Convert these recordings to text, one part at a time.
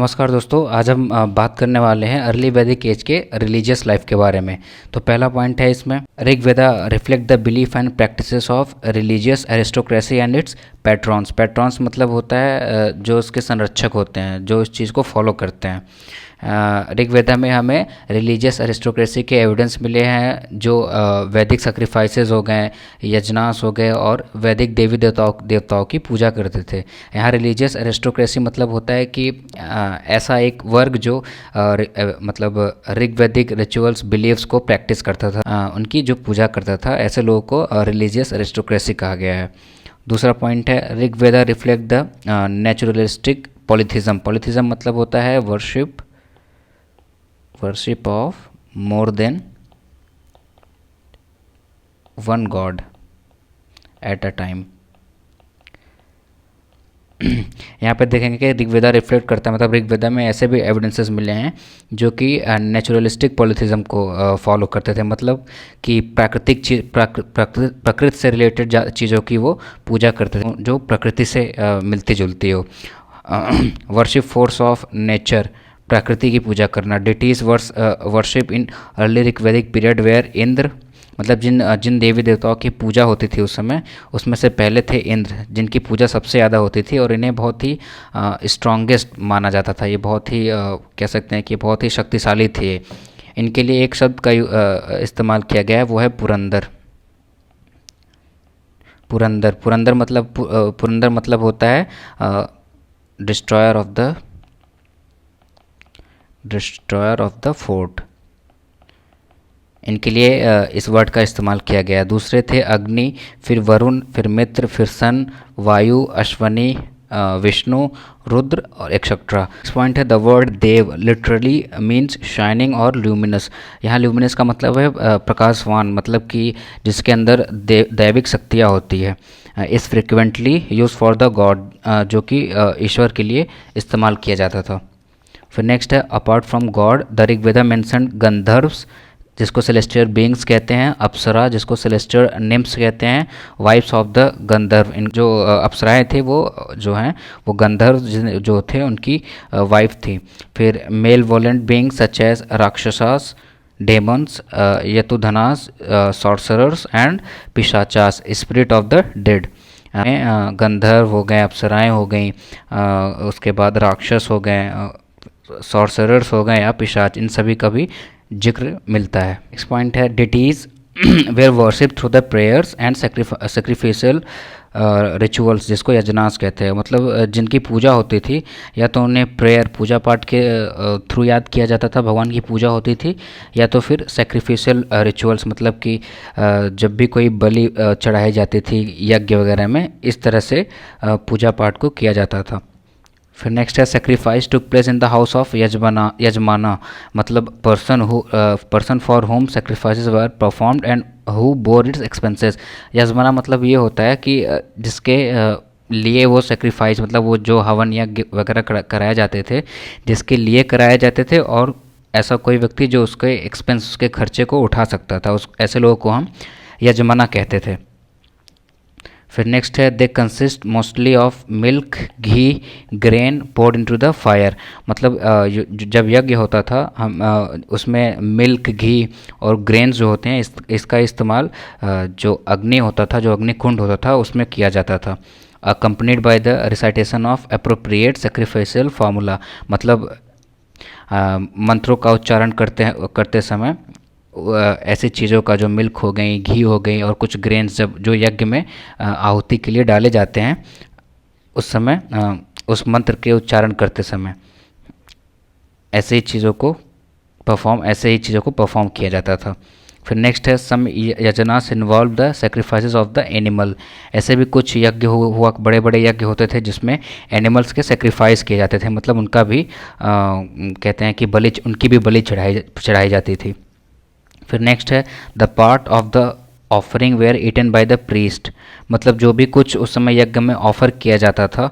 नमस्कार दोस्तों, आज हम बात करने वाले हैं अर्ली वैदिक एज के रिलीजियस लाइफ के बारे में। तो पहला पॉइंट है इसमें, Rigveda reflect the belief and practices of religious aristocracy and its patrons. Patrons मतलब होता है जो उसके संरक्षक होते हैं, जो इस चीज़ को फॉलो करते हैं। ऋग्वेदा में हमें रिलीजियस एरिस्टोक्रेसी के एविडेंस मिले हैं, जो वैदिक सेक्रीफाइसेस हो गए, यजनास हो गए और वैदिक देवी देवताओं की पूजा करते थे। यहाँ रिलीजियस एरिस्टोक्रेसी मतलब होता है कि ऐसा एक वर्ग जो मतलब ऋग्वैदिक रिचुअल्स बिलीव्स को प्रैक्टिस करता था, उनकी जो पूजा करता था, ऐसे लोगों को रिलीजियस एरिस्टोक्रेसी कहा गया है। दूसरा पॉइंट है, Rigveda reflect the naturalistic polytheism. Polytheism मतलब होता है worship of more than one god at a time। यहाँ पे देखेंगे कि ऋग्वेदा रिफ्लेक्ट करता है, मतलब ऋग्वेदा में ऐसे भी एविडेंसेस मिले हैं जो कि नेचुरलिस्टिक पॉलिथिज्म को फॉलो करते थे, मतलब कि प्राकृतिक चीज प्रकृति से रिलेटेड चीज़ों की वो पूजा करते थे जो प्रकृति से मिलती जुलती हो। वर्शिप फोर्स ऑफ नेचर, प्रकृति की पूजा करना। Deities worship in early Rigvedic period where Indra, मतलब जिन देवी देवताओं की पूजा होती थी उस समय, उसमें से पहले थे इंद्र, जिनकी पूजा सबसे ज़्यादा होती थी और इन्हें बहुत ही स्ट्रॉन्गेस्ट माना जाता था। ये बहुत ही कह सकते हैं कि बहुत ही शक्तिशाली थे। इनके लिए एक शब्द का इस्तेमाल किया गया है, वो है पुरंदर। पुरंदर मतलब होता है डिस्ट्रॉयर ऑफ द फोर्ट। इनके लिए इस वर्ड का इस्तेमाल किया गया। दूसरे थे अग्नि, फिर वरुण, फिर मित्र, फिर सन, वायु, अश्वनी, विष्णु, रुद्र और एक्सेट्रा। नेक्स्ट पॉइंट है, the word dev literally means shining और ल्यूमिनस। यहाँ ल्यूमिनस का मतलब है प्रकाशवान, मतलब कि जिसके अंदर दैविक शक्तियाँ होती है। इस frequently use for the God, जो कि ईश्वर के लिए इस्तेमाल किया जाता था। फिर नेक्स्ट है, apart from god the Rigveda mention Gandharvas, जिसको सेलेस्टियल बीइंग्स कहते हैं, अप्सरा जिसको सेलेस्टियल निम्स कहते हैं, वाइफ्स ऑफ द गंधर्व। इन जो अप्सराएं थे वो जो हैं वो गंधर्व जो थे उनकी वाइफ थी। फिर malevolent being such as rakshasas, demons, yatudhanas, sorcerers and pishachas, spirit of the dead. गंधर्व हो गए, अप्सराएं हो गई, उसके बाद राक्षस हो गए, सॉर्सरर्स हो गए या पिशाच, इन सभी का भी जिक्र मिलता है। नेक्स्ट पॉइंट है, deities were worship through the prayers and sacrificial rituals, जिसको यजनास कहते हैं। मतलब जिनकी पूजा होती थी, या तो उन्हें प्रेयर पूजा पाठ के थ्रू याद किया जाता था, भगवान की पूजा होती थी, या तो फिर सेक्रीफिशियल रिचुअल्स, मतलब कि जब भी कोई बलि चढ़ाई जाती थी यज्ञ वगैरह में, इस तरह से पूजा पाठ को किया जाता था। फिर नेक्स्ट है, sacrifice took place in the house of yajamana, मतलब person for whom sacrifices were performed and who bore its expenses. Yajamana मतलब ये होता है कि जिसके लिए वो सेक्रीफाइस, मतलब वो जो हवन यज्ञ वगैरह कराए जाते थे, जिसके लिए कराए जाते थे, और ऐसा कोई व्यक्ति जो उसके एक्सपेंस, उसके खर्चे को उठा सकता था, ऐसे लोगों को हम यजमाना कहते थे। फिर नेक्स्ट है, they consist mostly of milk, ghee, grain poured into the fire. मतलब जब यज्ञ होता था, हम उसमें मिल्क, घी और ग्रेन्स जो होते हैं, इसका इस्तेमाल जो अग्नि होता था, जो अग्निकुंड होता था, उसमें किया जाता था। Accompanied by the recitation of appropriate sacrificial formula, मतलब मंत्रों का उच्चारण करते समय ऐसी चीज़ों का, जो मिल्क हो गई, घी हो गई और कुछ ग्रेन्स जो यज्ञ में आहुति के लिए डाले जाते हैं, उस समय उस मंत्र के उच्चारण करते समय ऐसे ही चीज़ों को परफॉर्म किया जाता था। फिर नेक्स्ट है, some yajnas involve the sacrifices of the animal. ऐसे भी कुछ यज्ञ हुआ बड़े बड़े यज्ञ होते थे जिसमें एनिमल्स के सेक्रीफाइस किए जाते थे, मतलब उनका भी कहते हैं कि उनकी भी बलि चढ़ाई जाती थी। फिर नेक्स्ट है, the part of the offering were eaten by the priest, मतलब जो भी कुछ उस समय यज्ञ में ऑफर किया जाता था,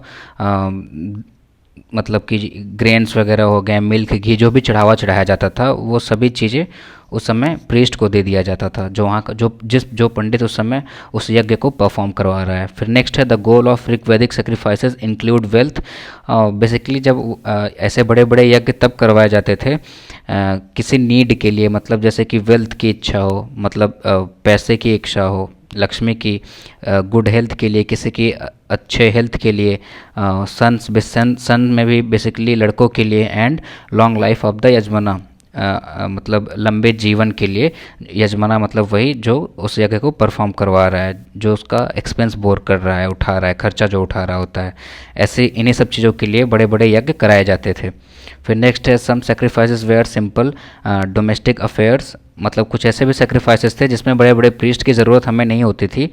मतलब कि ग्रेन्स वगैरह हो गए, मिल्क, घी, जो भी चढ़ाया जाता था वो सभी चीज़ें उस समय प्रीस्ट को दे दिया जाता था, जो वहाँ का जो पंडित उस समय उस यज्ञ को परफॉर्म करवा रहा है। फिर नेक्स्ट है the goal of Rigvedic sacrifices include wealth. Basically जब ऐसे बड़े बड़े यज्ञ तब करवाए जाते थे किसी नीड के लिए, मतलब जैसे कि वेल्थ की इच्छा हो, मतलब पैसे की इच्छा हो, लक्ष्मी की, गुड हेल्थ के लिए, किसी की अच्छे हेल्थ के लिए, सन में भी बेसिकली लड़कों के लिए, and long life of the yajamana, मतलब लंबे जीवन के लिए। यजमाना मतलब वही जो उस जगह को परफॉर्म करवा रहा है, जो उसका एक्सपेंस बोर कर रहा है, उठा रहा है, खर्चा जो उठा रहा होता है। ऐसे इन्हीं सब चीज़ों के लिए बड़े बड़े यज्ञ कराए जाते थे। फिर नेक्स्ट है some sacrifices were simple domestic affairs, मतलब कुछ ऐसे भी सेक्रीफाइसेस थे जिसमें बड़े बड़े प्रीस्ट की ज़रूरत हमें नहीं होती थी।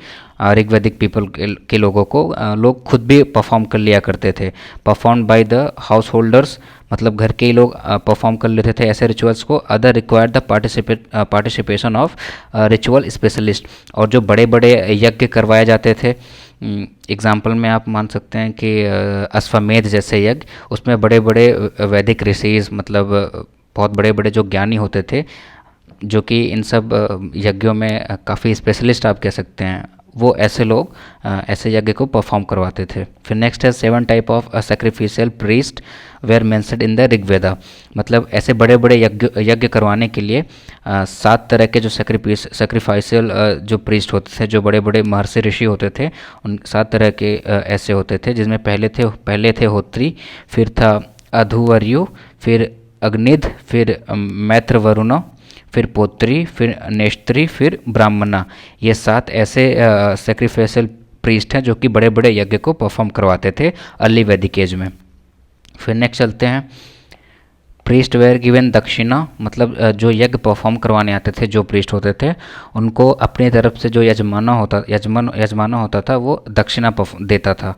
ऋग्वैदिक पीपल के लोगों को लोग खुद भी परफॉर्म कर लिया करते थे। Perform by the house holders, मतलब घर के ही लोग परफॉर्म कर लेते थे ऐसे रिचुअल्स को। Other required the participation of ritual specialist, और जो बड़े बड़े यज्ञ करवाए जाते थे, एग्जाम्पल में आप मान सकते हैं कि अश्वमेध जैसे यज्ञ, उसमें बड़े बड़े वैदिक ऋषिज, मतलब बहुत बड़े बड़े जो ज्ञानी होते थे, जो कि इन सब यज्ञों में काफ़ी स्पेशलिस्ट आप कह सकते हैं, वो ऐसे लोग ऐसे यज्ञ को परफॉर्म करवाते थे। फिर नेक्स्ट है 7 type of sacrificial priest were mentioned in the Rigveda, मतलब ऐसे बड़े बड़े यज्ञ करवाने के लिए 7 तरह के जो सेक्रीफाइशियल जो प्रीस्ट होते थे, जो बड़े बड़े महर्षि ऋषि होते थे, उन 7 तरह के ऐसे होते थे, जिसमें पहले थे होत्री, फिर था अधुवर्यु, फिर अग्निध, फिर मैत्र वरुण, फिर पोत्री, फिर नेष्ट्री, फिर ब्राह्मणा। ये 7 ऐसे सेक्रीफिशियल प्रीस्ट हैं जो कि बड़े बड़े यज्ञ को परफॉर्म करवाते थे अर्ली वैदिक एज में। फिर नेक्स्ट चलते हैं प्रीस्ट वेयर गिवन दक्षिणा, मतलब जो यज्ञ परफॉर्म करवाने आते थे, जो प्रीस्ट होते थे, उनको अपनी तरफ से जो यजमाना होता था वो दक्षिणा देता था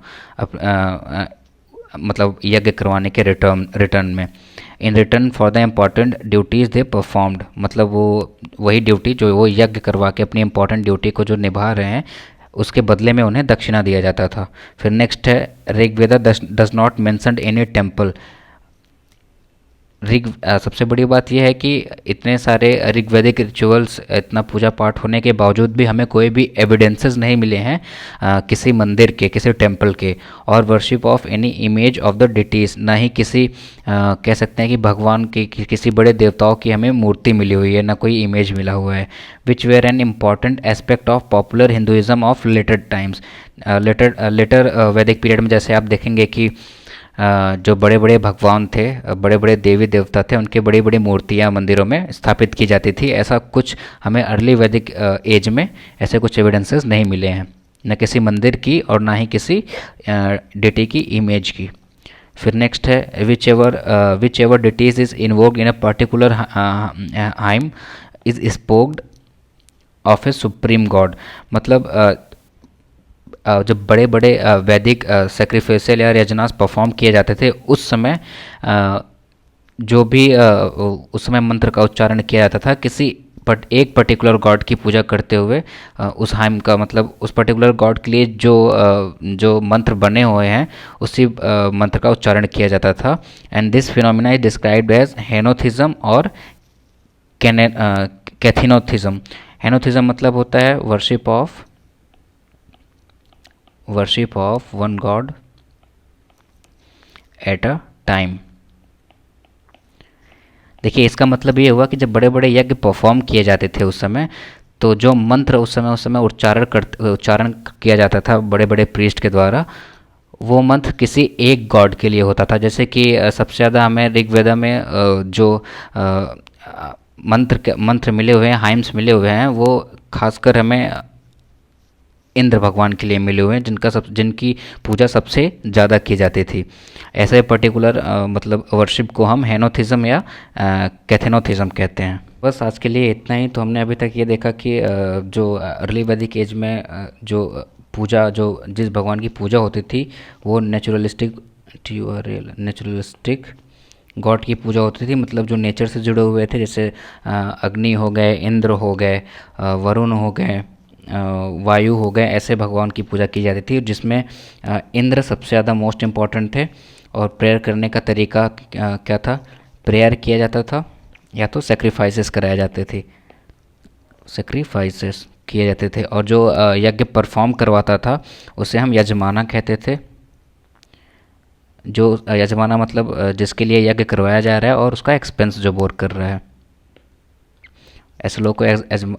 मतलब यज्ञ करवाने के रिटर्न में। In return for the important duties they performed, मतलब वो वही ड्यूटी जो वो यज्ञ करवा के अपनी इम्पॉर्टेंट ड्यूटी को जो निभा रहे हैं, उसके बदले में उन्हें दक्षिणा दिया जाता था। फिर नेक्स्ट है Rigveda does not mention any temple. सबसे बड़ी बात यह है कि इतने सारे ऋग्वैदिक रिचुअल्स, इतना पूजा पाठ होने के बावजूद भी हमें कोई भी एविडेंसेस नहीं मिले हैं किसी मंदिर के, किसी टेम्पल के, और worship of any image of the deities, ना ही किसी कह सकते हैं कि भगवान की किसी बड़े देवताओं की हमें मूर्ति मिली हुई है, ना कोई इमेज मिला हुआ है। Which were an important aspect of popular Hinduism of later times. Later Vedic period में जैसे आप देखेंगे कि जो बड़े बड़े भगवान थे, बड़े बड़े देवी देवता थे, उनके बड़ी बड़ी मूर्तियाँ मंदिरों में स्थापित की जाती थी। ऐसा कुछ हमें अर्ली वैदिक एज में ऐसे कुछ एविडेंसेस नहीं मिले हैं, न किसी मंदिर की और ना ही किसी डेटी की इमेज की। फिर नेक्स्ट है which ever deities is invoked in a particular hymn is spoked of a supreme God, मतलब जब बड़े बड़े वैदिक सेक्रीफिशियल या यजनास परफॉर्म किए जाते थे, उस समय जो भी उस समय मंत्र का उच्चारण किया जाता था किसी एक पर्टिकुलर गॉड की पूजा करते हुए, उस हाइम का मतलब उस पर्टिकुलर गॉड के लिए जो मंत्र बने हुए हैं उसी मंत्र का उच्चारण किया जाता था। And this phenomena is described as henotheism or kathenotheism. Henotheism मतलब होता है worship of one god at a time. देखिए इसका मतलब ये हुआ कि जब बड़े बड़े यज्ञ परफॉर्म किए जाते थे उस समय, तो जो मंत्र उस समय उच्चारण किया जाता था बड़े बड़े प्रीस्ट के द्वारा, वो मंत्र किसी एक गॉड के लिए होता था। जैसे कि सबसे ज़्यादा हमें ऋग्वेदा में जो मंत्र मिले हुए हैं, हाइम्स मिले हुए हैं, वो खासकर हमें इंद्र भगवान के लिए मिले हुए हैं, जिनकी पूजा सबसे ज़्यादा की जाती थी। ऐसे पर्टिकुलर मतलब वर्शिप को हम हेनोथिज्म या कैथेनोथिज्म कहते हैं। बस आज के लिए इतना ही। तो हमने अभी तक ये देखा कि जो अर्ली वैदिक एज में जो पूजा, जो जिस भगवान की पूजा होती थी, वो नेचुरलिस्टिक गॉड की पूजा होती थी, मतलब जो नेचर से जुड़े हुए थे, जैसे अग्नि हो गए, इंद्र हो गए, वरुण हो गए, वायु हो गए, ऐसे भगवान की पूजा की जाती थी, जिसमें इंद्र सबसे ज़्यादा मोस्ट इम्पॉर्टेंट थे और प्रेयर करने का तरीका क्या था? प्रेयर किया जाता था या तो सेक्रीफाइसेस कराए जाते थे, सेक्रीफाइसेस किए जाते थे। और जो यज्ञ परफॉर्म करवाता था उसे हम यजमाना कहते थे। जो यजमाना मतलब जिसके लिए यज्ञ करवाया जा रहा है और उसका एक्सपेंस जो बोर कर रहा है, ऐसे लोग को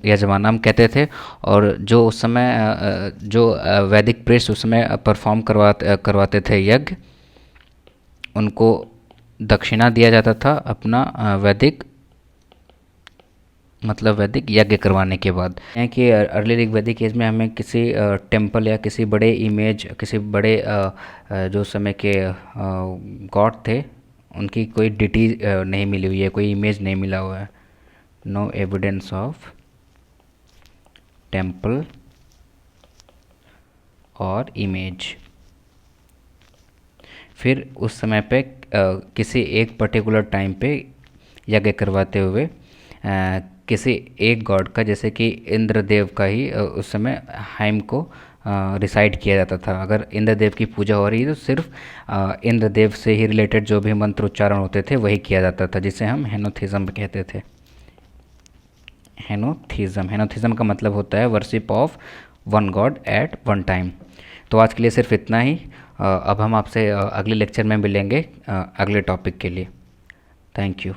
यजमाना हम कहते थे। और जो उस समय जो वैदिक प्रीस्ट उस समय परफॉर्म करवाते थे यज्ञ, उनको दक्षिणा दिया जाता था अपना वैदिक मतलब वैदिक यज्ञ करवाने के बाद। है कि अर्ली ऋग्वैदिक एज में हमें किसी टेम्पल या किसी बड़े इमेज, किसी बड़े जो समय के गॉड थे उनकी कोई डिटी नहीं मिली हुई है, कोई इमेज नहीं मिला हुआ है। नो एविडेंस ऑफ टेम्पल और इमेज। फिर उस समय पे किसी एक पर्टिकुलर टाइम पे यज्ञ करवाते हुए किसी एक गॉड का, जैसे कि इंद्रदेव का ही उस समय हाइम को रिसाइट किया जाता था। अगर इंद्रदेव की पूजा हो रही है तो सिर्फ इंद्रदेव से ही रिलेटेड जो भी मंत्र उच्चारण होते थे वही किया जाता था, जिसे हम हेनोथिज्म कहते थे। हेनोथिज्म का मतलब होता है worship of one god at one time. तो आज के लिए सिर्फ इतना ही। अब हम आपसे अगले लेक्चर में मिलेंगे अगले टॉपिक के लिए। Thank you.